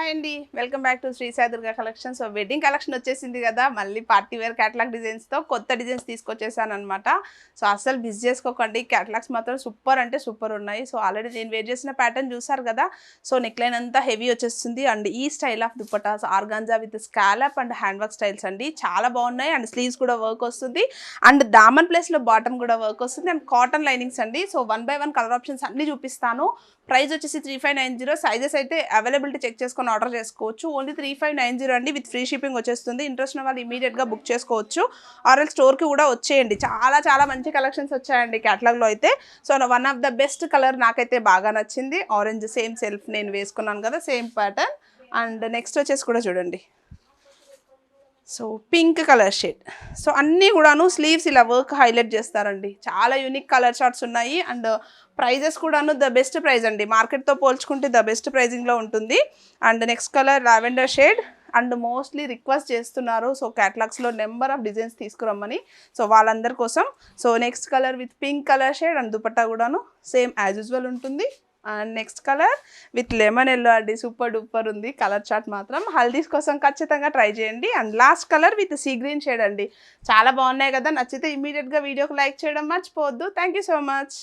Hi అండి, welcome back to Sri Sai Durga collection. So wedding collection వచ్చేసింది కదా, మళ్ళీ పార్టీ వేర్ క్యాటలాగ్ డిజైన్స్తో కొత్త డిజైన్స్ తీసుకొచ్చేసాను అనమాట. సో అస్సలు మిస్ చేసుకోకండి, క్యాటలాగ్స్ మాత్రం సూపర్ అంటే సూపర్ ఉన్నాయి. సో ఆల్రెడీ నేను వేర్ చేసిన ప్యాటర్న్ చూసారు కదా. సో నెక్లైన్ అంతా హెవీ వచ్చేస్తుంది అండ్ ఈ style of dupattas organza with scallop and hand work styles అండి, చాలా బాగున్నాయి. అండ్ స్లీవ్స్ కూడా వర్క్ వస్తుంది అండ్ దామన్ ప్లేస్లో బాటమ్ కూడా వర్క్ వస్తుంది అండ్ కాటన్ లైనింగ్స్ అండి. సో 1 by 1 కలర్ ఆప్షన్స్ అన్ని చూపిస్తాను. ప్రైస్ వచ్చేసి 3590. సైజెస్ అయితే అవైలబిలిటీ చెక్ చేసుకొని ఆర్డర్ చేసుకోవచ్చు. ఓన్లీ 3590 అండి, విత్ ఫ్రీ షిప్పింగ్ వచ్చేస్తుంది. ఇంట్రెస్ట్ ఉన్న వాళ్ళు ఇమీడియట్గా బుక్ చేసుకోవచ్చు. ఆర్ఎల్ స్టోర్కి కూడా వచ్చేయండి. చాలా మంచి కలెక్షన్స్ వచ్చాయండి క్యాటలాగ్లో అయితే. So one of the best colour నాకైతే బాగా నచ్చింది ఆరెంజ్. సేమ్ సెల్ఫ్ నేను వేసుకున్నాను కదా, సేమ్ ప్యాటర్న్. అండ్ నెక్స్ట్ వచ్చేసి కూడా చూడండి, so pink colour shade. So అన్నీ కూడాను స్లీవ్స్ ఇలా వర్క్ హైలైట్ చేస్తారండి. చాలా యూనిక్ కలర్ చార్ట్స్ ఉన్నాయి అండ్ ప్రైజెస్ కూడాను ద బెస్ట్ ప్రైస్ అండి, మార్కెట్తో పోల్చుకుంటే ద బెస్ట్ ప్రైజింగ్లో ఉంటుంది. And next colour lavender shade. And mostly request చేస్తున్నారు సో క్యాటలాగ్స్లో నెంబర్ ఆఫ్ డిజైన్స్ తీసుకురమ్మని, సో వాళ్ళందరి కోసం. So next colour with pink colour shade and dupatta కూడాను సేమ్ యాజ్ యూజువల్ ఉంటుంది. And next colour with lemon yellow అండి, super duper ఉంది colour chart మాత్రం. హల్దీస్ కోసం ఖచ్చితంగా ట్రై చేయండి. And last colour with sea green shade అండి, చాలా బాగున్నాయి కదా. నచ్చితే ఇమీడియట్గా వీడియోకి లైక్ చేయడం మర్చిపోవద్దు. Thank you so much.